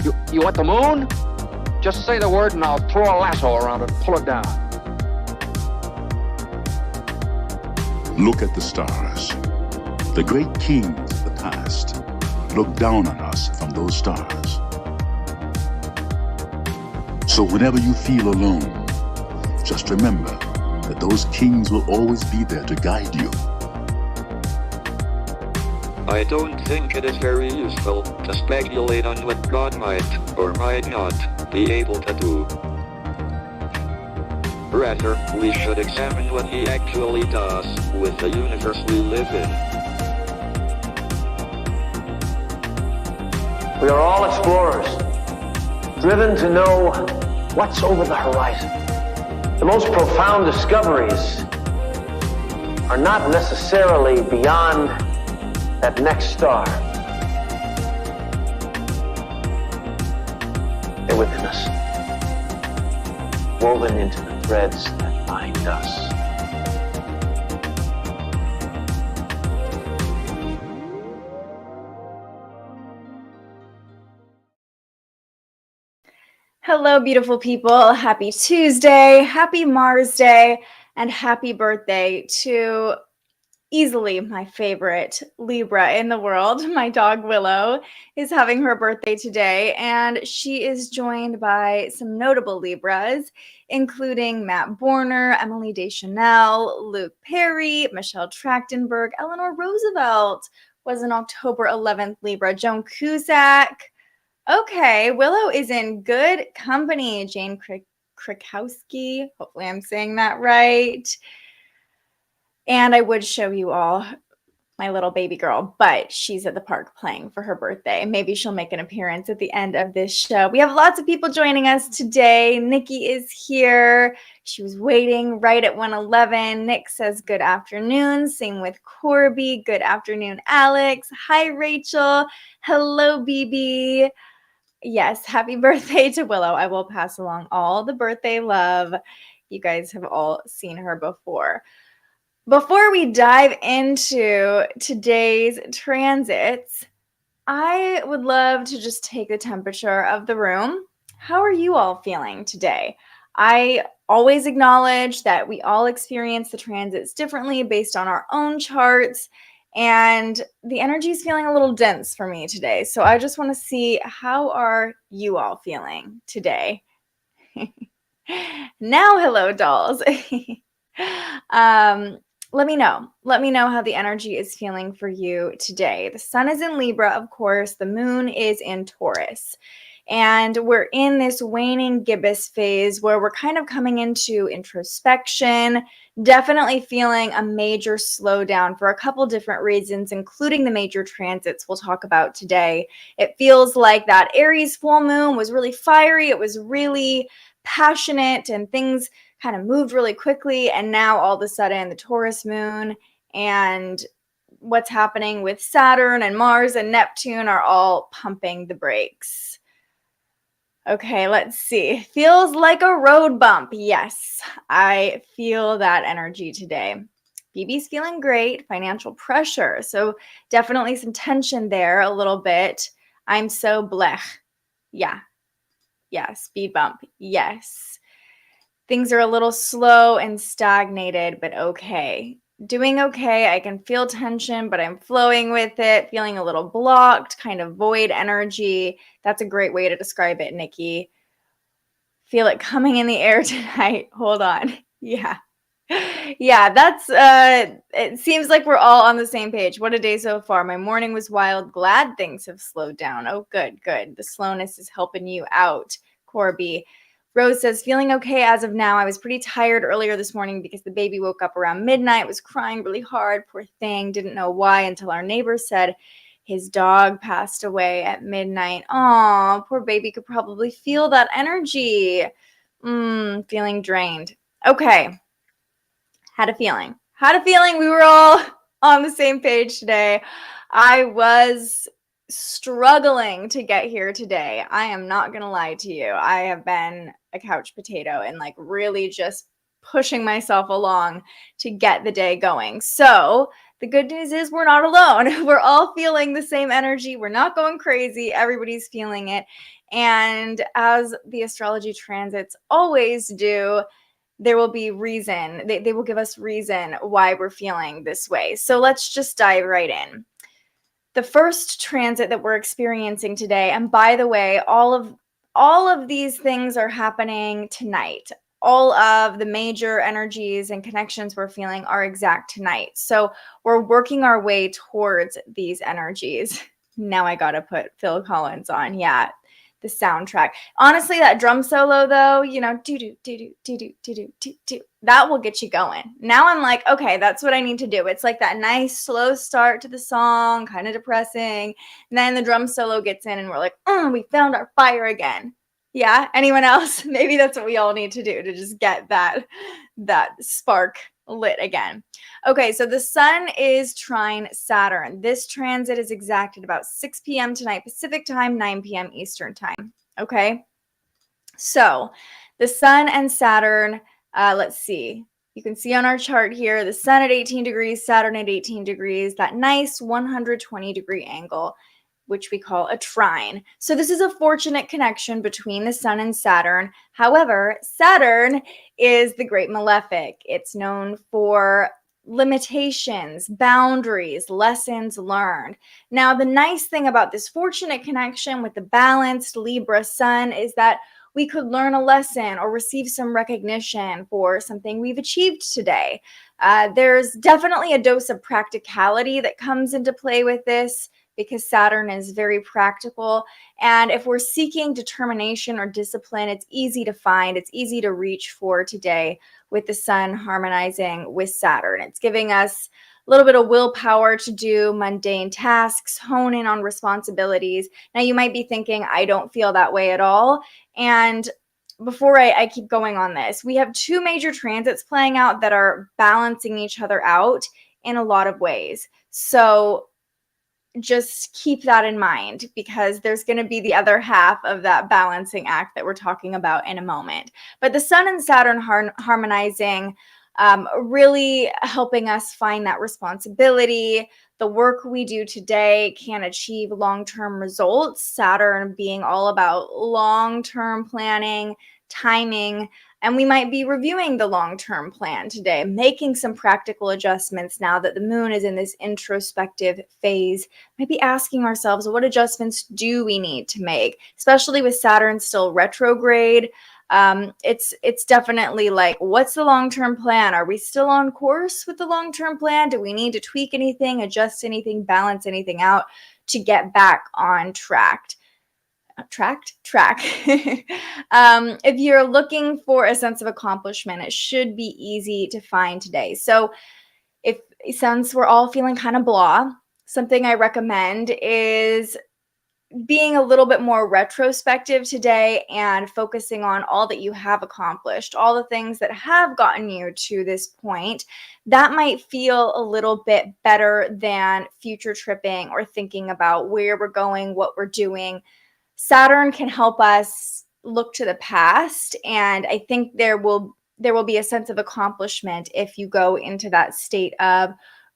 You want the moon? Just say the word and I'll throw a lasso around it and pull it down. Look at the stars. The great kings of the past look down on us from those stars. So whenever you feel alone, just remember that those kings will always be there to guide you. I don't think it is very useful to speculate on what God might or might not be able to do. Rather, we should examine what he actually does with the universe we live in. We are all explorers, driven to know what's over the horizon. The most profound discoveries are not necessarily beyond that next star. They're within us, woven into the threads that bind us. Hello, beautiful people. Happy Tuesday, happy Mars Day, and happy birthday to easily my favorite Libra in the world. My dog Willow is having her birthday today, and she is joined by some notable Libras, including Matt Borner, Emily Deschanel, Luke Perry, Michelle Trachtenberg, Eleanor Roosevelt was an October 11th Libra, Joan Cusack. Okay, Willow is in good company. Jane Krakowski, hopefully I'm saying that right. And I would show you all my little baby girl, but she's at the park playing for her birthday. Maybe she'll make an appearance at the end of this show. We have lots of people joining us today. Nikki is here. She was waiting right at 1:11. Nick says good afternoon. Same with Corby. Good afternoon, Alex. Hi, Rachel. Hello, BB. Yes, happy birthday to Willow. I will pass along all the birthday love. You guys have all seen her before. Before we dive into today's transits, I would love to just take the temperature of the room. How are you all feeling today? I always acknowledge that we all experience the transits differently based on our own charts, and the energy is feeling a little dense for me today. So I just want to see, how are you all feeling today? Now, hello, dolls. Let me know. Let me know how the energy is feeling for you today. The sun is in Libra, of course. The moon is in Taurus. And we're in this waning gibbous phase where we're kind of coming into introspection, definitely feeling a major slowdown for a couple different reasons, including the major transits we'll talk about today. It feels like that Aries full moon was really fiery. It was really passionate and things kind of moved really quickly. And now all of a sudden the Taurus moon and what's happening with Saturn and Mars and Neptune are all pumping the brakes. Okay, let's see. Feels like a road bump. Yes, I feel that energy today. BB's feeling great. Financial pressure. So definitely some tension there a little bit. I'm so blech. Yeah. Yeah, speed bump. Yes. Things are a little slow and stagnated, but okay. Doing okay. I can feel tension, but I'm flowing with it, feeling a little blocked, kind of void energy. That's a great way to describe it, Nikki. Feel it coming in the air tonight. Hold on. Yeah. Yeah, that's it seems like we're all on the same page. What a day so far. My morning was wild. Glad things have slowed down. Oh, good, good. The slowness is helping you out, Corby. Rose says, feeling okay as of now. I was pretty tired earlier this morning because the baby woke up around midnight, was crying really hard. Poor thing. Didn't know why until our neighbor said his dog passed away at midnight. Aw, poor baby could probably feel that energy. Feeling drained. Okay. Had a feeling. We were all on the same page today. I was struggling to get here today. I am not going to lie to you. I have been a couch potato and like really just pushing myself along to get the day going. So the good news is we're not alone. We're all feeling the same energy. We're not going crazy. Everybody's feeling it. And as the astrology transits always do, there will be reason. They will give us reason why we're feeling this way. So let's just dive right in. The first transit that we're experiencing today, and by the way, all of these things are happening tonight. All of the major energies and connections we're feeling are exact tonight. So we're working our way towards these energies. Now I gotta put Phil Collins on. Yeah, the soundtrack. Honestly, that drum solo though, you know, do, that will get you going. Now I'm like, okay, that's what I need to do. It's like that nice slow start to the song, kind of depressing. And then the drum solo gets in and we're like, we found our fire again. Yeah, anyone else? Maybe that's what we all need to do to just get that spark lit again. Okay, so the sun is trine Saturn. This transit is exact at about 6 p.m. tonight Pacific time, 9 p.m. Eastern time. Okay, so the sun and Saturn, let's see. You can see on our chart here, the sun at 18 degrees, Saturn at 18 degrees, that nice 120-degree angle, which we call a trine. So this is a fortunate connection between the sun and Saturn. However, Saturn is the great malefic. It's known for limitations, boundaries, lessons learned. Now, the nice thing about this fortunate connection with the balanced Libra sun is that we could learn a lesson or receive some recognition for something we've achieved today. There's definitely a dose of practicality that comes into play with this, because Saturn is very practical. And if we're seeking determination or discipline, it's easy to find, it's easy to reach for today with the sun harmonizing with Saturn. It's giving us a little bit of willpower to do mundane tasks, hone in on responsibilities. Now, you might be thinking, I don't feel that way at all. And before I keep going on this, we have two major transits playing out that are balancing each other out in a lot of ways. So just keep that in mind, because there's going to be the other half of that balancing act that we're talking about in a moment. But the sun and Saturn harmonizing, really helping us find that responsibility. The work we do today can achieve long-term results. Saturn being all about long-term planning, timing, and we might be reviewing the long-term plan today, making some practical adjustments now that the moon is in this introspective phase. Maybe asking ourselves, what adjustments do we need to make, especially with Saturn still retrograde. It's definitely like, what's the long-term plan? Are we still on course with the long-term plan? Do we need to tweak anything, adjust anything, balance anything out to get back on track? If you're looking for a sense of accomplishment, it should be easy to find today. So since we're all feeling kind of blah, something I recommend is being a little bit more retrospective today and focusing on all that you have accomplished, all the things that have gotten you to this point. That might feel a little bit better than future tripping or thinking about where we're going, what we're doing. Saturn can help us look to the past, and I think there will be a sense of accomplishment if you go into that state of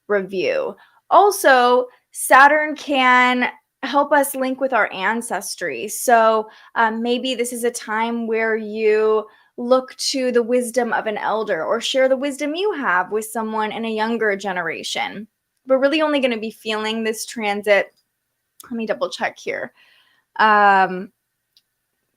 review. Also, Saturn can help us link with our ancestry. So maybe this is a time where you look to the wisdom of an elder or share the wisdom you have with someone in a younger generation. We're really only going to be feeling this transit. Let me double check here.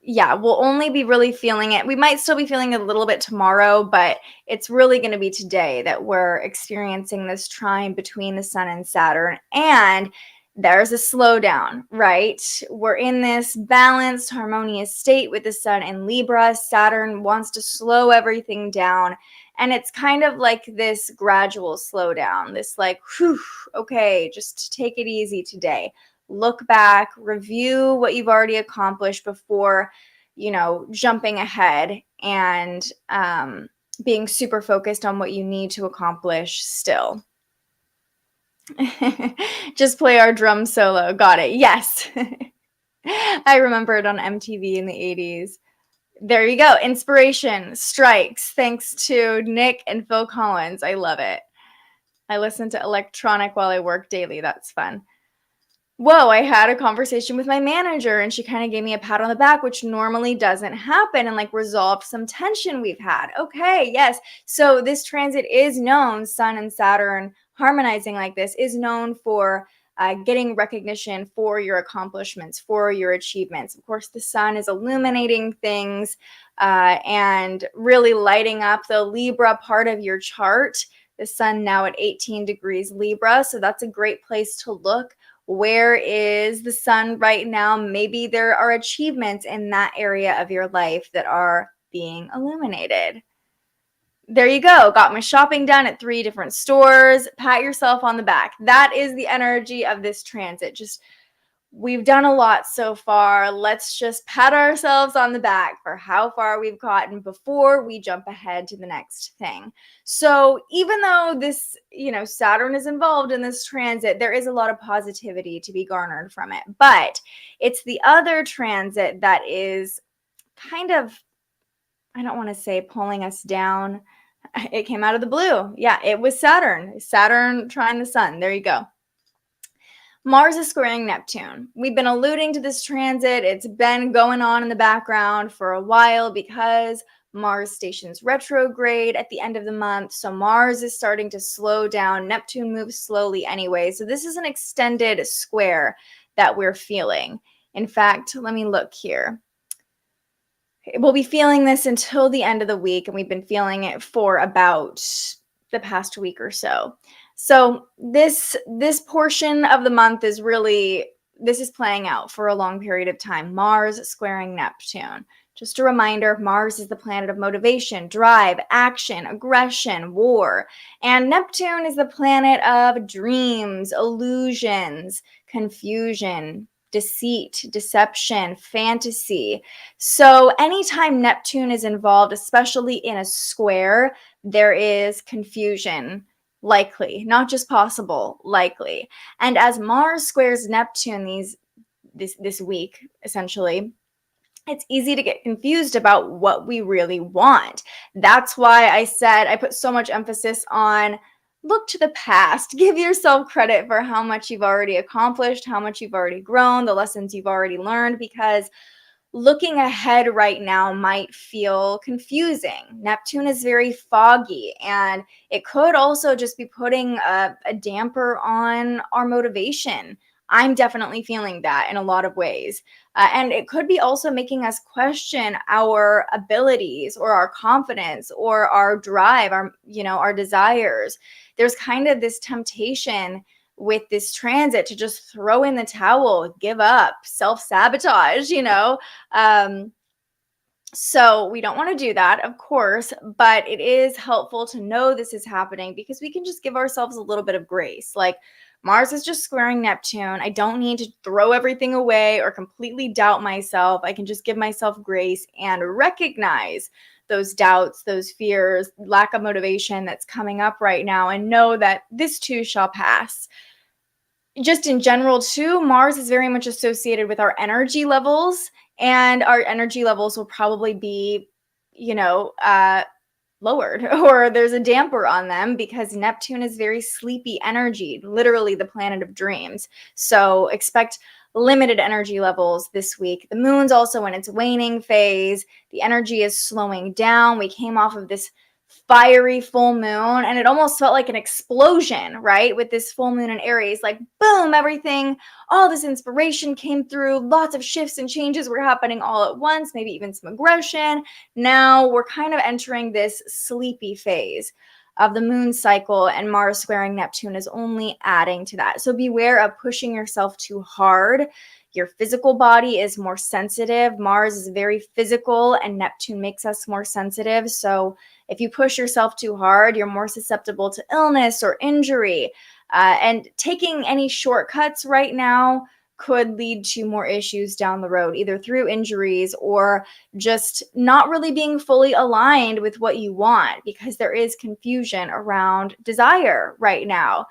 Yeah, we'll only be really feeling it. We might still be feeling it a little bit tomorrow, but it's really going to be today that we're experiencing this trine between the sun and Saturn. And there's a slowdown, right? We're in this balanced, harmonious state with the sun in Libra. Saturn wants to slow everything down. And it's kind of like this gradual slowdown, this like, whew, okay, just take it easy today. Look back, review what you've already accomplished before, jumping ahead and being super focused on what you need to accomplish still. Just play our drum solo. Got it. Yes. I remember it on MTV in the 80s. There you go. Inspiration strikes thanks to Nick and Phil Collins. I love it. I listen to electronic while I work daily. That's fun. Whoa, I had a conversation with my manager and she kind of gave me a pat on the back, which normally doesn't happen, and like resolved some tension we've had. Okay, yes. So this transit is known, Sun and Saturn harmonizing like this is known for getting recognition for your accomplishments, for your achievements. Of course, the Sun is illuminating things and really lighting up the Libra part of your chart. The Sun now at 18 degrees Libra, so that's a great place to look. Where is the Sun right now? Maybe there are achievements in that area of your life that are being illuminated. There you go. Got my shopping done at 3 different stores. Pat yourself on the back. That is the energy of this transit. Just, we've done a lot so far. Let's just pat ourselves on the back for how far we've gotten before we jump ahead to the next thing. So even though this, Saturn is involved in this transit, there is a lot of positivity to be garnered from it. But it's the other transit that is kind of, I don't want to say pulling us down. It came out of the blue. Yeah, it was Saturn. Saturn trine the Sun. There you go. Mars is squaring Neptune. We've been alluding to this transit. It's been going on in the background for a while because Mars stations retrograde at the end of the month. So Mars is starting to slow down. Neptune moves slowly anyway. So this is an extended square that we're feeling. In fact, let me look here. We'll be feeling this until the end of the week, and we've been feeling it for about the past week or so. So this portion of the month is really, this is playing out for a long period of time. Mars squaring Neptune. Just a reminder, Mars is the planet of motivation, drive, action, aggression, war. And Neptune is the planet of dreams, illusions, confusion, deceit, deception, fantasy. So anytime Neptune is involved, especially in a square, there is confusion, likely, not just possible, likely. And as Mars squares Neptune this week, essentially, it's easy to get confused about what we really want. That's why I said I put so much emphasis on look to the past. Give yourself credit for how much you've already accomplished, how much you've already grown, the lessons you've already learned, because looking ahead right now might feel confusing. Neptune is very foggy, and it could also just be putting a damper on our motivation. I'm definitely feeling that in a lot of ways. And it could be also making us question our abilities or our confidence or our drive, our desires. There's kind of this temptation with this transit to just throw in the towel, give up, self-sabotage, So we don't want to do that, of course, but it is helpful to know this is happening because we can just give ourselves a little bit of grace. Like, Mars is just squaring Neptune. I don't need to throw everything away or completely doubt myself. I can just give myself grace and recognize those doubts, those fears, lack of motivation that's coming up right now, and know that this too shall pass. Just in general, too, Mars is very much associated with our energy levels, and our energy levels will probably be, lowered, or there's a damper on them because Neptune is very sleepy energy, literally the planet of dreams. So expect limited energy levels this week. The moon's also in its waning phase. The energy is slowing down. We came off of this fiery full moon, and it almost felt like an explosion, right? With this full moon in Aries, like boom, everything, all this inspiration came through, lots of shifts and changes were happening all at once, maybe even some aggression. Now we're kind of entering this sleepy phase of the moon cycle, and Mars squaring Neptune is only adding to that. So beware of pushing yourself too hard. Your physical body is more sensitive. Mars is very physical, and Neptune makes us more sensitive. So if you push yourself too hard, you're more susceptible to illness or injury. And taking any shortcuts right now could lead to more issues down the road, either through injuries or just not really being fully aligned with what you want, because there is confusion around desire right now.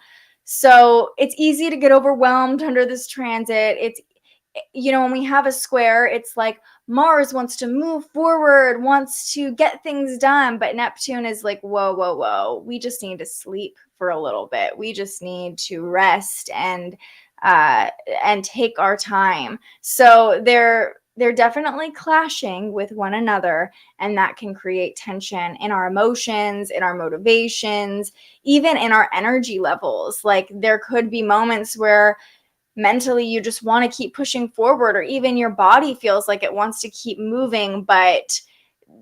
So it's easy to get overwhelmed under this transit. It's, when we have a square, it's like Mars wants to move forward, wants to get things done, but Neptune is like, whoa, whoa, whoa. We just need to sleep for a little bit. We just need to rest and take our time. So they're definitely clashing with one another, and that can create tension in our emotions, in our motivations, even in our energy levels. Like there could be moments where mentally you just want to keep pushing forward, or even your body feels like it wants to keep moving, but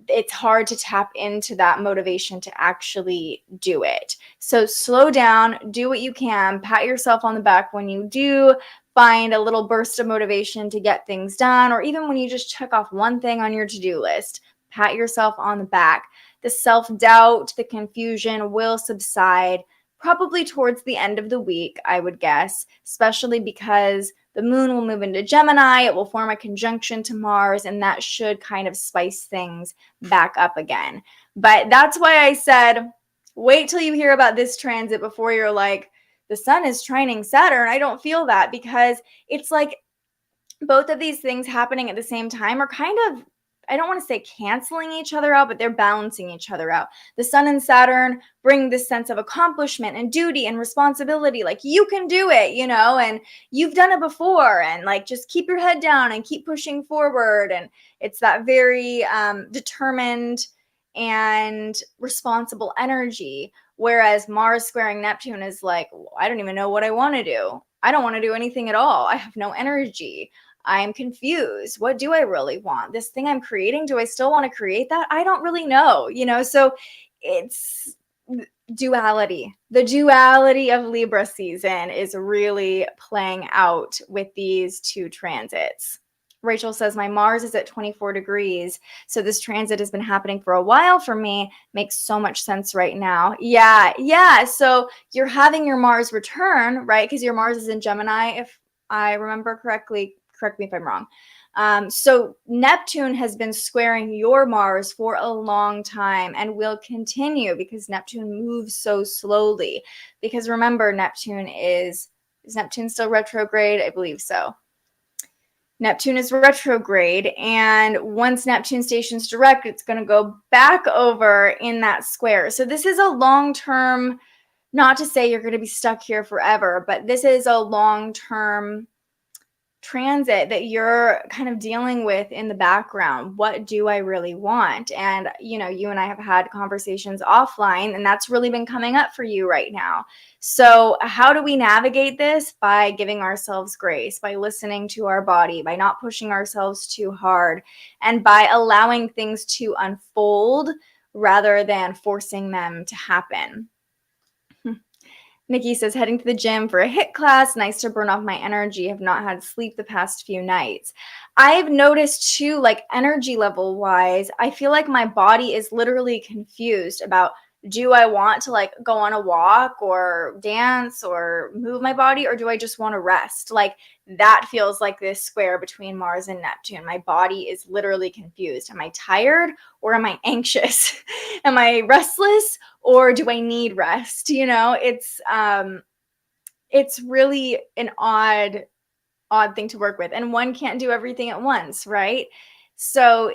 it's hard to tap into that motivation to actually do it. So slow down, do what you can, pat yourself on the back when you do find a little burst of motivation to get things done, or even when you just check off one thing on your to-do list, pat yourself on the back. The self-doubt, the confusion will subside probably towards the end of the week, I would guess, especially because the moon will move into Gemini. It will form a conjunction to Mars, and that should kind of spice things back up again. But that's why I said, wait till you hear about this transit before you're like, the sun is trining Saturn. I don't feel that, because it's like both of these things happening at the same time are kind of, I don't want to say canceling each other out, but they're balancing each other out. The sun and Saturn bring this sense of accomplishment and duty and responsibility. Like you can do it, and you've done it before, and like just keep your head down and keep pushing forward. And it's that very determined and responsible energy. Whereas Mars squaring Neptune is like, I don't even know what I want to do. I don't want to do anything at all. I have no energy. I'm confused. What do I really want? This thing I'm creating, do I still want to create that? I don't really know, So it's duality. The duality of Libra season is really playing out with these two transits. Rachel says, my Mars is at 24 degrees. So this transit has been happening for a while for me. Makes so much sense right now. Yeah. So you're having your Mars return, right? Because your Mars is in Gemini, if I remember correctly. Correct me if I'm wrong. So Neptune has been squaring your Mars for a long time and will continue, because Neptune moves so slowly. Because remember, Neptune is Neptune still retrograde? I believe so. Neptune is retrograde, and once Neptune stations direct, it's going to go back over in that square. So this is a long-term, not to say you're going to be stuck here forever, but this is a long-term transit that you're kind of dealing with in the background. What do I really want? And you and I have had conversations offline, and that's really been coming up for you right now. So how do we navigate this? By giving ourselves grace, by listening to our body, by not pushing ourselves too hard, and by allowing things to unfold rather than forcing them to happen. Nikki says, heading to the gym for a HIIT class. Nice to burn off my energy. Have not had sleep the past few nights. I've noticed too, like energy level wise, I feel like my body is literally confused about, do I want to like go on a walk or dance or move my body, or do I just want to rest? Like that feels like this square between Mars and Neptune. My body is literally confused. Am I tired or am I anxious? Am I restless or do I need rest? It's really an odd thing to work with, and one can't do everything at once, right? So,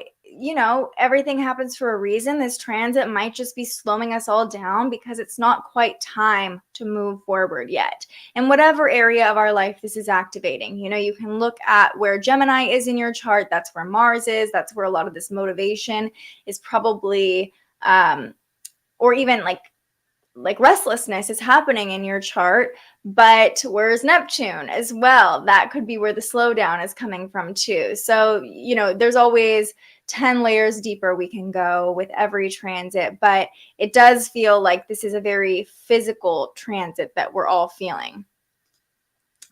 everything happens for a reason. This transit might just be slowing us all down because it's not quite time to move forward yet. In whatever area of our life this is activating, you can look at where Gemini is in your chart. That's where Mars is. That's where a lot of this motivation is probably, or even like restlessness is happening in your chart. But where's Neptune as well? That could be where the slowdown is coming from too. So, there's always 10 layers deeper we can go with every transit, but it does feel like this is a very physical transit that we're all feeling.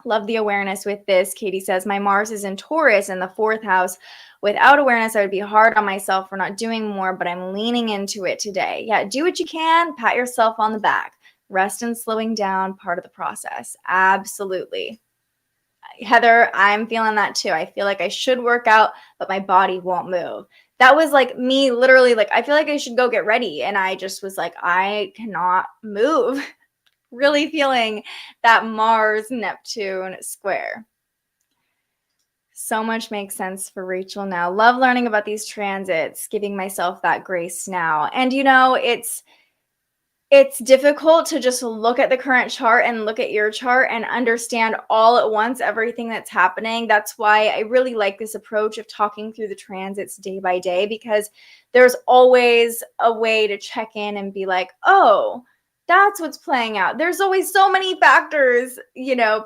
Love the awareness with this. Katie says, my Mars is in Taurus in the 4th house. Without awareness, I would be hard on myself for not doing more, but I'm leaning into it today. Yeah, do what you can. Pat yourself on the back. Rest and slowing down, part of the process. Absolutely. Heather, I'm feeling that too. I feel like I should work out, but my body won't move. That was like me literally, like, I feel like I should go get ready. And I just was like, I cannot move. Really feeling that Mars-Neptune square. So much makes sense for Rachel now. Love learning about these transits, giving myself that grace now. And, It's difficult to just look at the current chart and look at your chart and understand all at once everything that's happening. That's why I really like this approach of talking through the transits day by day, because there's always a way to check in and be like, oh, that's what's playing out. There's always so many factors,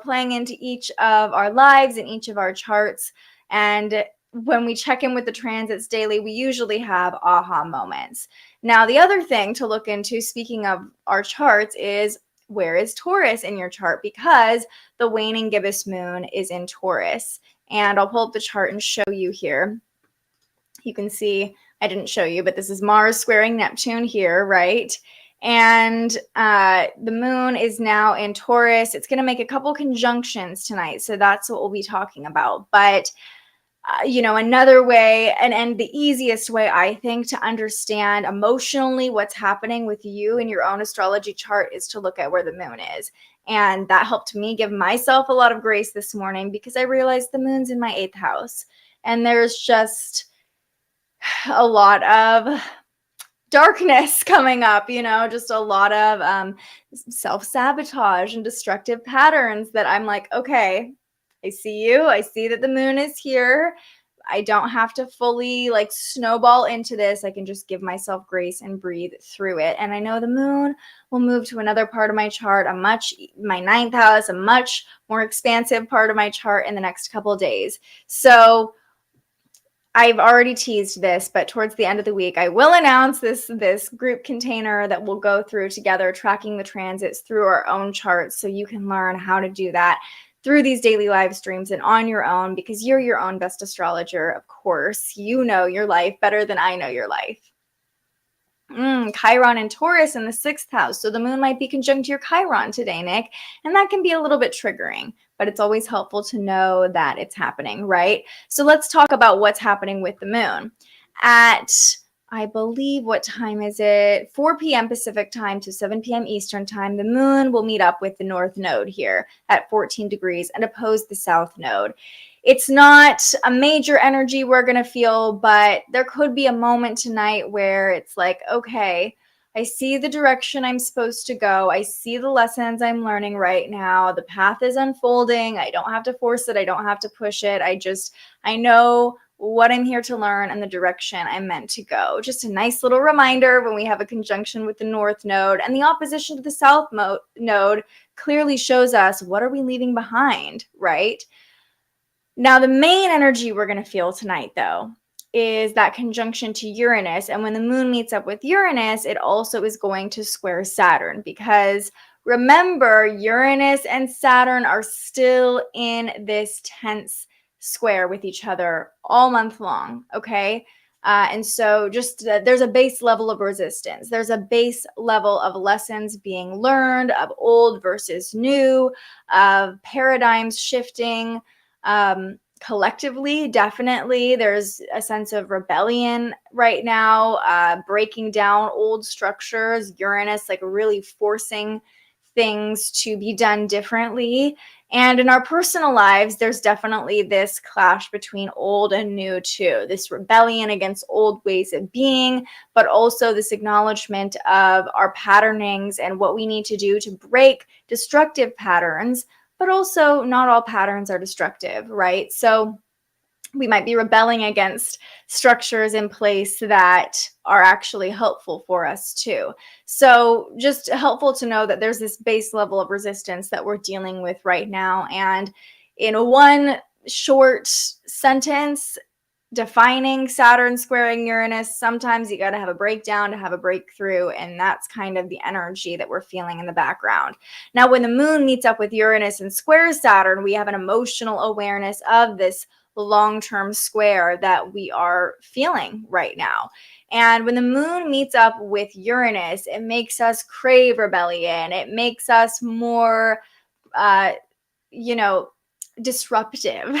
playing into each of our lives and each of our charts. And when we check in with the transits daily, we usually have aha moments. Now, the other thing to look into, speaking of our charts, is where is Taurus in your chart? Because the waning gibbous moon is in Taurus. And I'll pull up the chart and show you here. You can see, I didn't show you, but this is Mars squaring Neptune here, right? And the moon is now in Taurus. It's going to make a couple conjunctions tonight. So that's what we'll be talking about. But another way and the easiest way, I think, to understand emotionally what's happening with you in your own astrology chart is to look at where the moon is. And that helped me give myself a lot of grace this morning, because I realized the moon's in my 8th house. And there's just a lot of darkness coming up, just a lot of self-sabotage and destructive patterns that I'm like, okay, I see you. I see that the moon is here. I don't have to fully snowball into this. I can just give myself grace and breathe through it. And I know the moon will move to another part of my chart, my 9th house, a much more expansive part of my chart in the next couple of days. So I've already teased this, but towards the end of the week, I will announce this group container that we'll go through together, tracking the transits through our own charts, so you can learn how to do that through these daily live streams and on your own, because you're your own best astrologer, of course. You know your life better than I know your life. Chiron and Taurus in the 6th house. So the moon might be conjunct your Chiron today, Nick. And that can be a little bit triggering, but it's always helpful to know that it's happening, right? So let's talk about what's happening with the moon. At, I believe, what time is it? 4 p.m. Pacific time to 7 p.m. Eastern time, the moon will meet up with the north node here at 14 degrees and oppose the south node. It's not a major energy we're going to feel, but there could be a moment tonight where it's like, okay, I see the direction I'm supposed to go. I see the lessons I'm learning right now. The path is unfolding. I don't have to force it. I don't have to push it. I know what I'm here to learn and the direction I'm meant to go. Just a nice little reminder when we have a conjunction with the north node, and the opposition to the south node clearly shows us, what are we leaving behind, right? Now, the main energy we're going to feel tonight, though, is that conjunction to Uranus. And when the moon meets up with Uranus, it also is going to square Saturn, because remember, Uranus and Saturn are still in this tense square with each other all month long, okay? And so just there's a base level of resistance. There's a base level of lessons being learned, of old versus new, of paradigms shifting. Collectively, definitely, there's a sense of rebellion right now, breaking down old structures, Uranus really forcing things to be done differently. And in our personal lives, there's definitely this clash between old and new too, this rebellion against old ways of being, but also this acknowledgement of our patternings and what we need to do to break destructive patterns. But also, not all patterns are destructive, right? So we might be rebelling against structures in place that are actually helpful for us too. So just helpful to know that there's this base level of resistance that we're dealing with right now. And in one short sentence, defining Saturn squaring Uranus, sometimes you got to have a breakdown to have a breakthrough, and that's kind of the energy that we're feeling in the background. Now, when the moon meets up with Uranus and squares Saturn, we have an emotional awareness of this long-term square that we are feeling right now. And when the moon meets up with Uranus, it makes us crave rebellion. It makes us more, disruptive.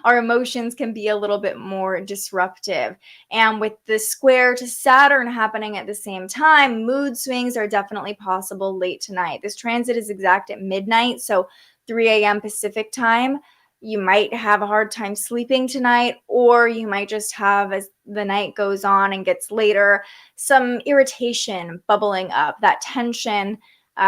Our emotions can be a little bit more disruptive. And with the square to Saturn happening at the same time, mood swings are definitely possible late tonight. This transit is exact at midnight, so 3 a.m. Pacific time. You might have a hard time sleeping tonight, or you might just have, as the night goes on and gets later, some irritation bubbling up, that tension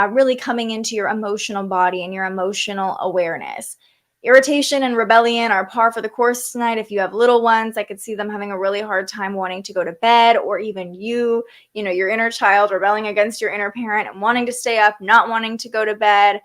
really coming into your emotional body and your emotional awareness. Irritation and rebellion are par for the course tonight. If you have little ones, I could see them having a really hard time wanting to go to bed, or even you know, your inner child rebelling against your inner parent and wanting to stay up, not wanting to go to bed.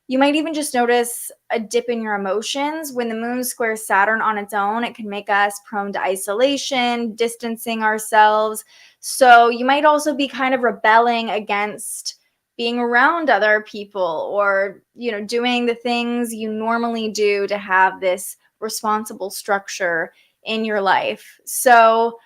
You might even just notice a dip in your emotions. When the moon squares Saturn on its own, it can make us prone to isolation, distancing ourselves. So you might also be kind of rebelling against being around other people, or, you know, doing the things you normally do to have this responsible structure in your life. So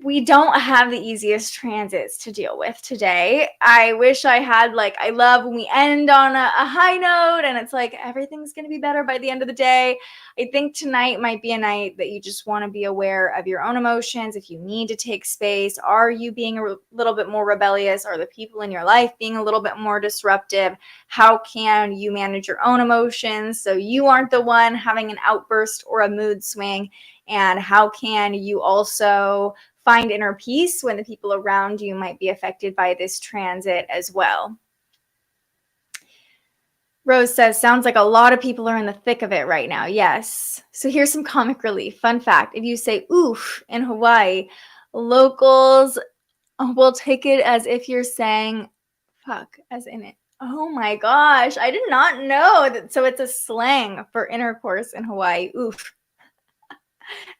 we don't have the easiest transits to deal with today. I wish I had, like, I love when we end on a high note and it's like everything's going to be better by the end of the day. I think tonight might be a night that you just want to be aware of your own emotions. If you need to take space, are you being a little bit more rebellious? Are the people in your life being a little bit more disruptive? How can you manage your own emotions so you aren't the one having an outburst or a mood swing? And how can you also find inner peace when the people around you might be affected by this transit as well? Rose says, sounds like a lot of people are in the thick of it right now. Yes. So here's some comic relief. Fun fact. If you say oof in Hawaii, locals will take it as if you're saying fuck, as in it. Oh my gosh. I did not know that. So it's a slang for intercourse in Hawaii. Oof.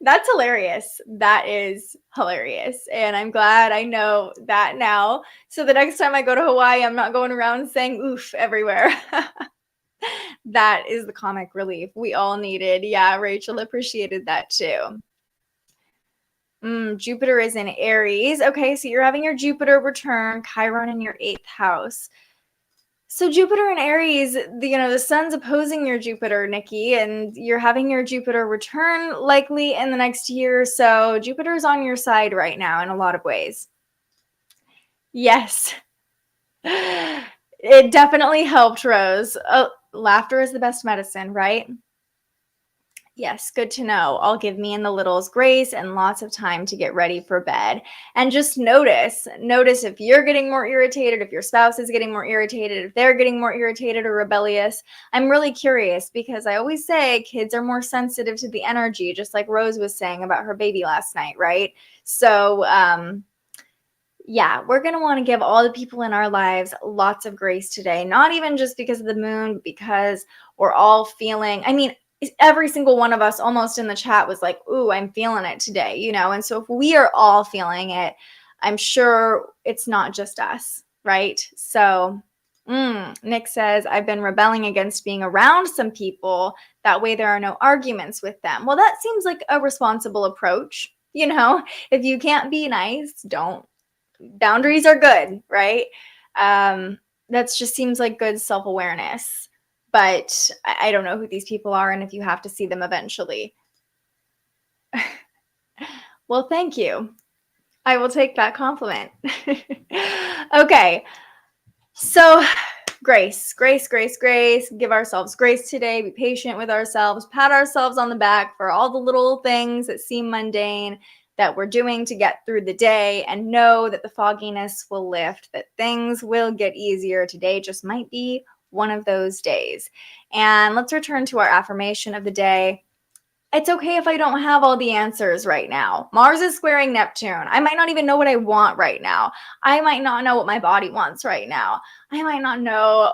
That's hilarious. That is hilarious. And I'm glad I know that now. So the next time I go to Hawaii, I'm not going around saying oof everywhere. That is the comic relief we all needed. Yeah, Rachel appreciated that too. Jupiter is in Aries. Okay, so you're having your Jupiter return, Chiron in your 8th house. So Jupiter and Aries, the sun's opposing your Jupiter, Nikki, and you're having your Jupiter return likely in the next year or so. Jupiter's on your side right now in a lot of ways. Yes. It definitely helped, Rose. Oh, laughter is the best medicine, right? Yes, good to know. I'll give me and the littles grace and lots of time to get ready for bed. And just notice if you're getting more irritated, if your spouse is getting more irritated, if they're getting more irritated or rebellious. I'm really curious because I always say kids are more sensitive to the energy, just like Rose was saying about her baby last night, right? So, yeah, we're going to want to give all the people in our lives lots of grace today, not even just because of the moon, but because we're all feeling, every single one of us almost in the chat was like, ooh, I'm feeling it today, And so if we are all feeling it, I'm sure it's not just us, right? So Nick says, I've been rebelling against being around some people. That way there are no arguments with them. Well, that seems like a responsible approach. If you can't be nice, don't. Boundaries are good, right? That just seems like good self-awareness. But I don't know who these people are and if you have to see them eventually. Well, thank you. I will take that compliment. Okay. So grace. Give ourselves grace today. Be patient with ourselves. Pat ourselves on the back for all the little things that seem mundane that we're doing to get through the day, and know that the fogginess will lift, that things will get easier. Today just might be one of those days. And let's return to our affirmation of the day. It's okay if I don't have all the answers right now. Mars is squaring Neptune. I might not even know what I want right now. I might not know what my body wants right now. I might not know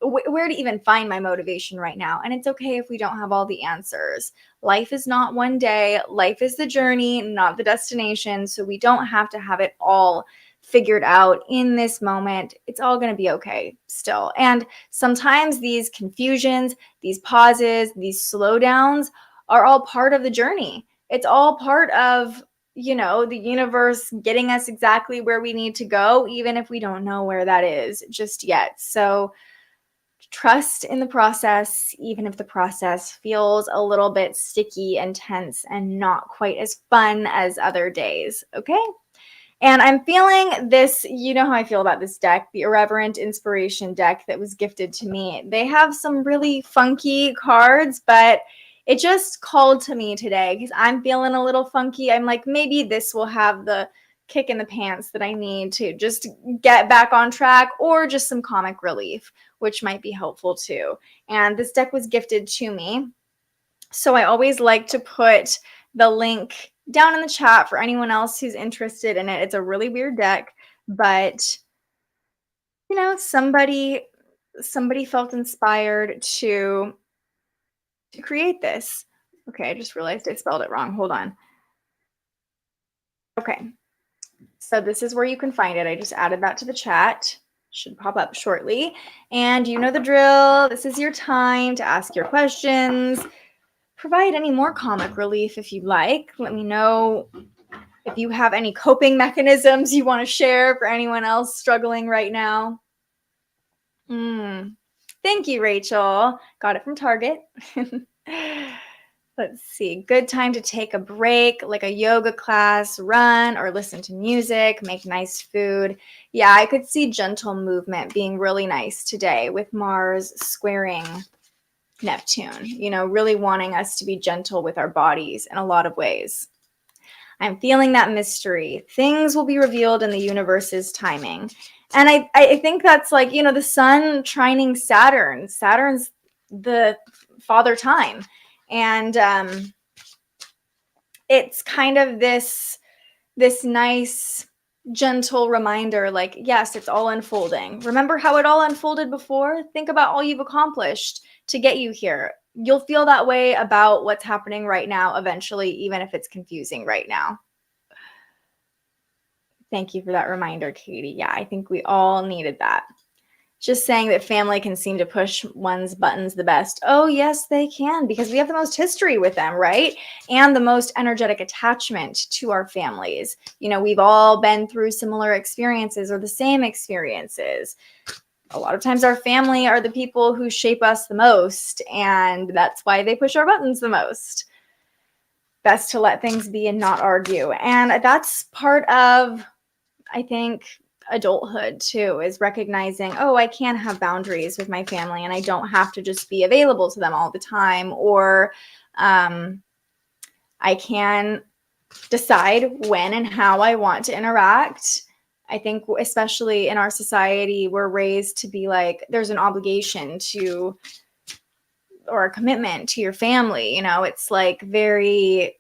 where to even find my motivation right now. And it's okay if we don't have all the answers. Life is not one day. Life is the journey, not the destination. So we don't have to have it all figured out in this moment. It's all going to be okay still. And sometimes these confusions, these pauses, these slowdowns are all part of the journey. It's all part of, the universe getting us exactly where we need to go, even if we don't know where that is just yet. So trust in the process, even if the process feels a little bit sticky and tense and not quite as fun as other days. Okay. And I'm feeling this, you know how I feel about this deck, the Irreverent Inspiration deck that was gifted to me. They have some really funky cards, but it just called to me today because I'm feeling a little funky. I'm like, maybe this will have the kick in the pants that I need to just get back on track, or just some comic relief, which might be helpful too. And this deck was gifted to me. So I always like to put the link down in the chat for anyone else who's interested in it. It's a really weird deck, but you know, somebody felt inspired to create this. Okay, I just realized I spelled it wrong. Hold on. Okay. So this is where you can find it. I just added that to the chat. Should pop up shortly. And you know the drill. This is your time to ask your questions. Provide any more comic relief if you'd like. Let me know if you have any coping mechanisms you want to share for anyone else struggling right now. Thank you, Rachel. Got it from Target. Let's see. Good time to take a break, like a yoga class, run, or listen to music, make nice food. Yeah, I could see gentle movement being really nice today with Mars squaring Neptune, you know, really wanting us to be gentle with our bodies in a lot of ways. I'm feeling that mystery. Things will be revealed in the universe's timing. And I think that's like, you know, the sun trining Saturn. Saturn's the father time. And it's kind of this nice, gentle reminder, like, yes, it's all unfolding. Remember how it all unfolded before? Think about all you've accomplished to get you here. You'll feel that way about what's happening right now eventually, even if it's confusing right now. Thank you for that reminder, Katie. Yeah, I think we all needed that. Just saying that family can seem to push one's buttons the best. Oh, yes, they can, because we have the most history with them, right? And the most energetic attachment to our families. You know, we've all been through similar experiences or the same experiences. A lot of times our family are the people who shape us the most, and that's why they push our buttons the most. Best to let things be and not argue. And that's part of, I think, adulthood too, is recognizing, oh, I can have boundaries with my family and I don't have to just be available to them all the time, or I can decide when and how I want to interact. I think especially in our society, we're raised to be like, there's an obligation to, or a commitment to your family. You know, it's like very,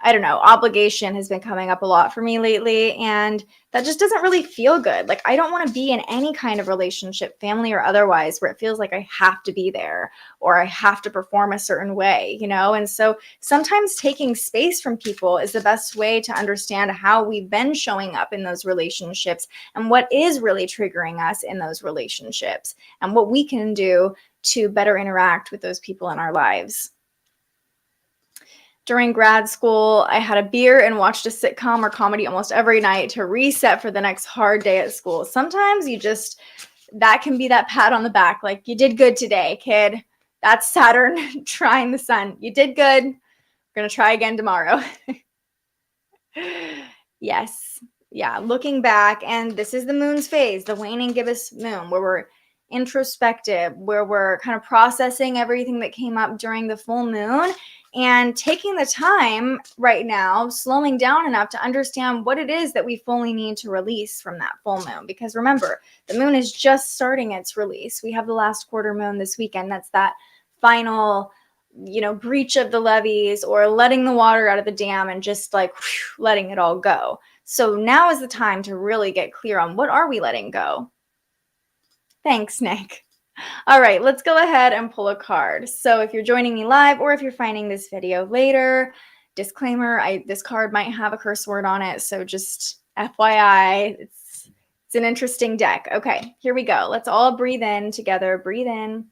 I don't know, obligation has been coming up a lot for me lately, and that just doesn't really feel good. Like, I don't want to be in any kind of relationship, family or otherwise, where it feels like I have to be there or I have to perform a certain way, you know? And so sometimes taking space from people is the best way to understand how we've been showing up in those relationships and what is really triggering us in those relationships and what we can do to better interact with those people in our lives. During grad school, I had a beer and watched a sitcom or comedy almost every night to reset for the next hard day at school. Sometimes that can be that pat on the back, like, you did good today, kid. That's Saturn trying the sun. You did good. We're going to try again tomorrow. Yes. Yeah. Looking back, and this is the moon's phase, the waning gibbous moon, where we're introspective, where we're kind of processing everything that came up during the full moon and taking the time right now, slowing down enough to understand what it is that we fully need to release from that full moon. Because remember, the moon is just starting its release. We have the last quarter moon this weekend. That's that final, you know, breach of the levees or letting the water out of the dam and just like letting it all go. So now is the time to really get clear on what are we letting go. Thanks, Nick. All right, let's go ahead and pull a card. So if you're joining me live or if you're finding this video later, disclaimer, this card might have a curse word on it. So just FYI, it's an interesting deck. Okay, here we go. Let's all breathe in together. Breathe in.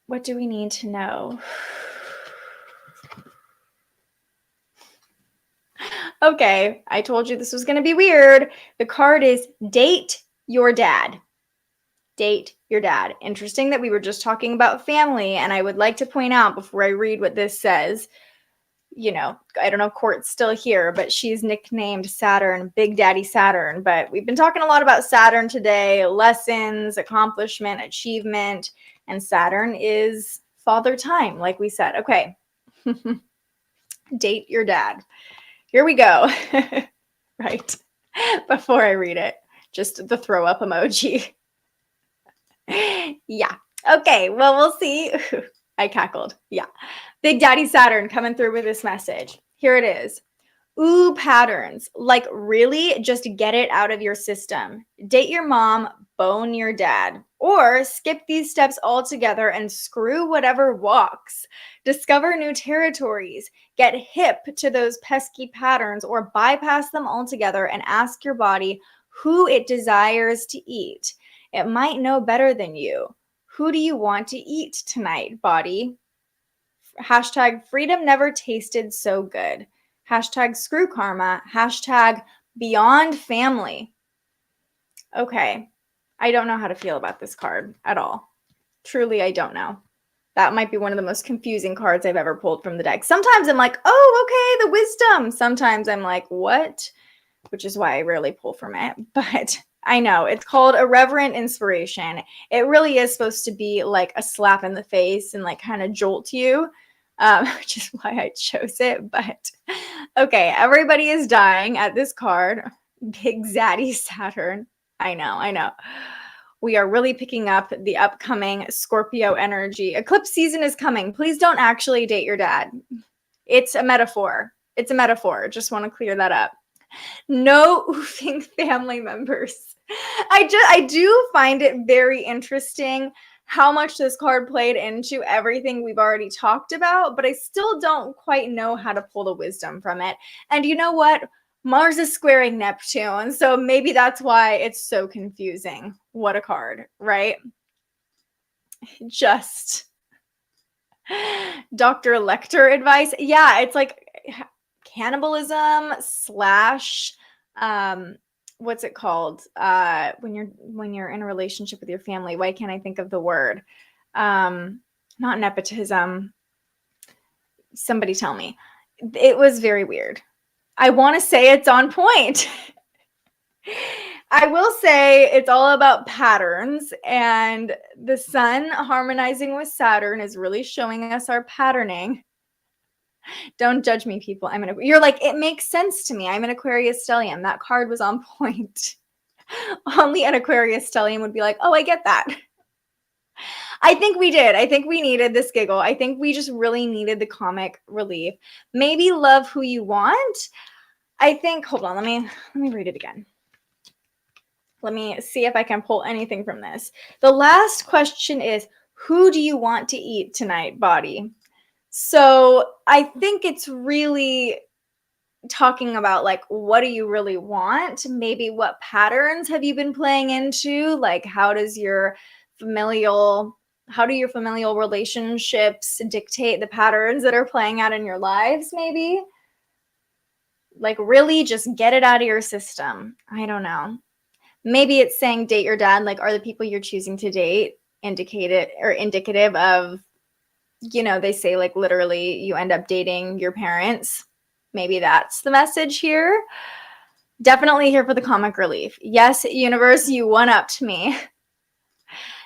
What do we need to know? Okay, I told you this was going to be weird. The card is date your dad. Date your dad. Interesting that we were just talking about family, and I would like to point out before I read what this says, you know, I don't know if Court's still here, but she's nicknamed Saturn, Big Daddy Saturn. But we've been talking a lot about Saturn today, lessons, accomplishment, achievement, and Saturn is father time, like we said. Okay. Date your dad. Here we go. Right. Before I read it, just the throw up emoji. Yeah. Okay. Well, we'll see. I cackled. Yeah. Big Daddy Saturn coming through with this message. Here it is. Ooh, patterns. Like, really, just get it out of your system. Date your mom, bone your dad, or skip these steps altogether and screw whatever walks. Discover new territories. Get hip to those pesky patterns or bypass them altogether and ask your body who it desires to eat. It might know better than you. Who do you want to eat tonight, body? Hashtag freedom never tasted so good. Hashtag screw karma. Hashtag beyond family. Okay. I don't know how to feel about this card at all. Truly, I don't know. That might be one of the most confusing cards I've ever pulled from the deck. Sometimes I'm like, oh, okay, the wisdom. Sometimes I'm like, what? Which is why I rarely pull from it. But I know it's called Irreverent Inspiration. It really is supposed to be like a slap in the face and like kind of jolt you. Which is why I chose it. But okay, everybody is dying at this card. Big Zaddy Saturn. I know. We are really picking up the upcoming Scorpio energy. Eclipse season is coming. Please don't actually date your dad. It's a metaphor. It's a metaphor. Just want to clear that up. No oofing family members. I do find it very interesting how much this card played into everything we've already talked about, but I still don't quite know how to pull the wisdom from it. And you know what? Mars is squaring Neptune, so maybe that's why it's so confusing. What a card, right? Just Dr. Lecter advice. Yeah, it's like cannibalism slash what's it called? When you're in a relationship with your family. Why can't I think of the word? Not nepotism. Somebody tell me. It was very weird. I want to say it's on point. I will say it's all about patterns, and the sun harmonizing with Saturn is really showing us our patterning. Don't judge me, people. You're like, it makes sense to me. I'm an Aquarius stellium. That card was on point. Only an Aquarius stellium would be like, oh, I get that. I think we did. I think we needed this giggle. I think we just really needed the comic relief. Maybe love who you want. I think, hold on, let me read it again. Let me see if I can pull anything from this. The last question is, who do you want to eat tonight, body? So I think it's really talking about like, what do you really want? Maybe what patterns have you been playing into? Like, how do your familial relationships dictate the patterns that are playing out in your lives? Maybe like really just get it out of your system. I don't know. Maybe it's saying date your dad. Like, are the people you're choosing to date indicative of, you know, they say like literally you end up dating your parents. Maybe that's the message here. Definitely here for the comic relief. Yes, universe, you one-upped me.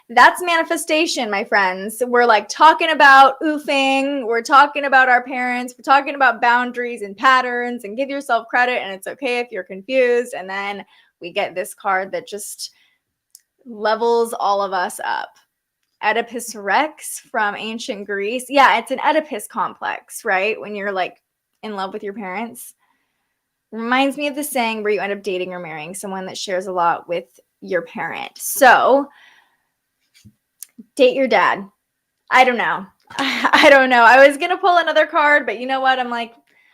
That's manifestation, my friends. We're like talking about oofing. We're talking about our parents. We're talking about boundaries and patterns, and give yourself credit. And it's okay if you're confused. And then we get this card that just levels all of us up. Oedipus Rex from ancient Greece. Yeah, it's an Oedipus complex, right? When you're like in love with your parents. Reminds me of the saying where you end up dating or marrying someone that shares a lot with your parent. So date your dad. I don't know. I don't know. I was going to pull another card, but you know what? I'm like,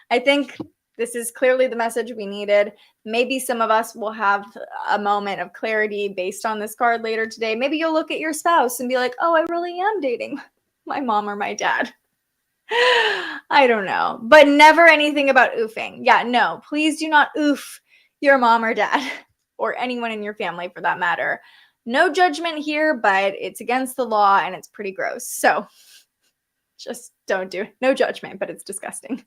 I think this is clearly the message we needed. Maybe some of us will have a moment of clarity based on this card later today. Maybe you'll look at your spouse and be like, oh, I really am dating my mom or my dad. I don't know. But never anything about oofing. Yeah, no. Please do not oof your mom or dad or anyone in your family for that matter. No judgment here, but it's against the law and it's pretty gross. So just don't do it. No judgment, but it's disgusting.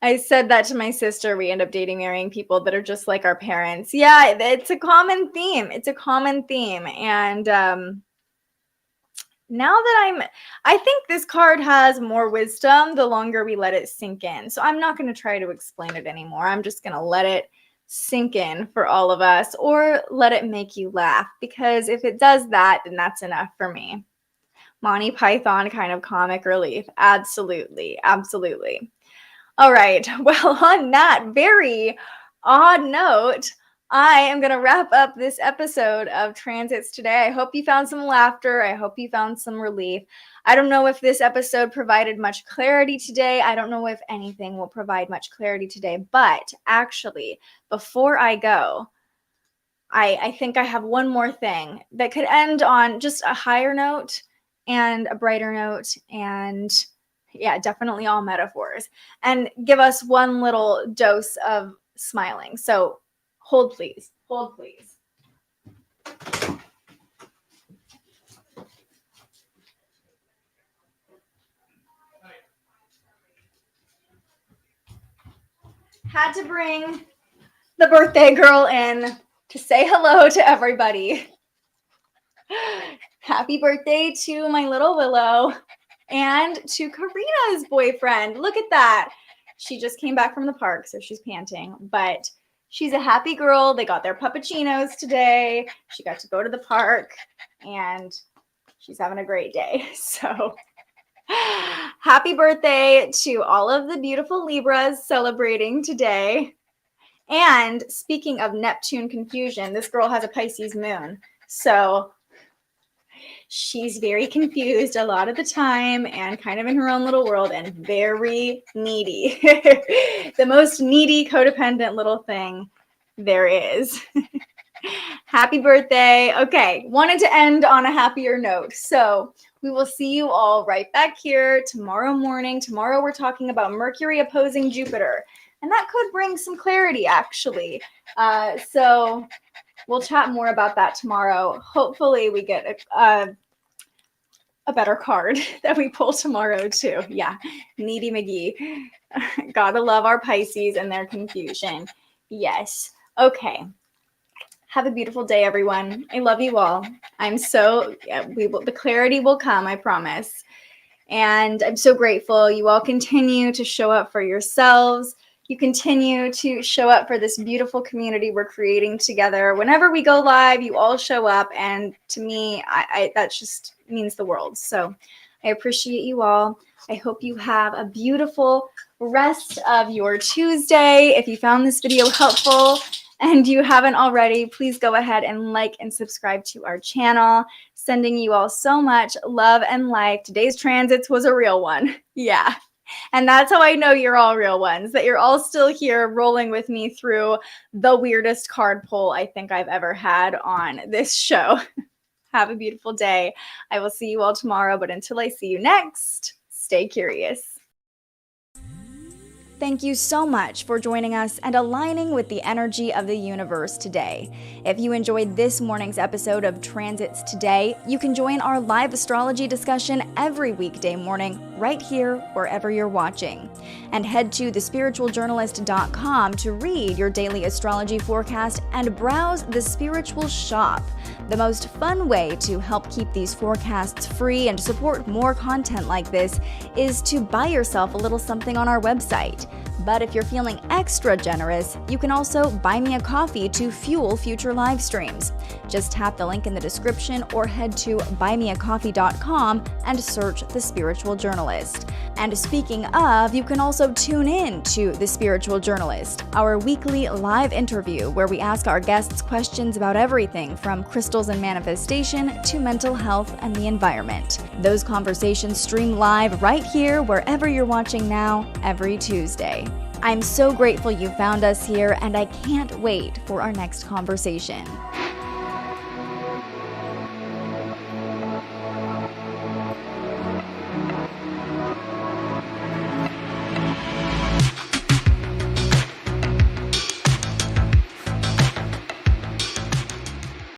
I said that to my sister. We end up dating, marrying people that are just like our parents. Yeah, it's a common theme. It's a common theme. And now that I think this card has more wisdom the longer we let it sink in. So I'm not going to try to explain it anymore. I'm just going to let it sink in for all of us, or let it make you laugh, because if it does that, then that's enough for me. Monty Python kind of comic relief. Absolutely. Absolutely. All right. Well, on that very odd note, I am going to wrap up this episode of Transits today. I hope you found some laughter. I hope you found some relief. I don't know if this episode provided much clarity today. I don't know if anything will provide much clarity today. But actually, before I go, I think I have one more thing that could end on just a higher note and a brighter note, and yeah, definitely all metaphors, and give us one little dose of smiling. So hold, please. Hold, please. Had to bring the birthday girl in to say hello to everybody. Happy birthday to my little Willow and to Karina's boyfriend. Look at that. She just came back from the park, so she's panting, but she's a happy girl. They got their puppuccinos today. She got to go to the park, and she's having a great day. So happy birthday to all of the beautiful Libras celebrating today. And speaking of Neptune confusion, this girl has a Pisces moon. So she's very confused a lot of the time and kind of in her own little world and very needy. The most needy, codependent little thing there is. Happy birthday. Okay, wanted to end on a happier note. So we will see you all right back here tomorrow morning. Tomorrow we're talking about Mercury opposing Jupiter. And that could bring some clarity, actually. So we'll chat more about that tomorrow. Hopefully we get a better card that we pull tomorrow, too. Yeah, Needy McGee. Gotta love our Pisces and their confusion. Yes. Okay. Have a beautiful day, everyone. I love you all. The clarity will come, I promise. And I'm so grateful. You all continue to show up for yourselves. You continue to show up for this beautiful community we're creating together. Whenever we go live, you all show up. And to me, that just means the world. So I appreciate you all. I hope you have a beautiful rest of your Tuesday. If you found this video helpful and you haven't already, please go ahead and like and subscribe to our channel. Sending you all so much love and light. Today's transits was a real one. Yeah. And that's how I know you're all real ones, that you're all still here rolling with me through the weirdest card pull I think I've ever had on this show. Have a beautiful day. I will see you all tomorrow, but until I see you next, stay curious. Thank you so much for joining us and aligning with the energy of the universe today. If you enjoyed this morning's episode of Transits Today, you can join our live astrology discussion every weekday morning right here wherever you're watching. And head to thespiritualjournalist.com to read your daily astrology forecast and browse the Spiritual Shop. The most fun way to help keep these forecasts free and support more content like this is to buy yourself a little something on our website. But if you're feeling extra generous, you can also buy me a coffee to fuel future live streams. Just tap the link in the description or head to buymeacoffee.com and search The Spiritual Journalist. And speaking of, you can also tune in to The Spiritual Journalist, our weekly live interview where we ask our guests questions about everything from crystals and manifestation to mental health and the environment. Those conversations stream live right here wherever you're watching now every Tuesday. I'm so grateful you found us here, and I can't wait for our next conversation.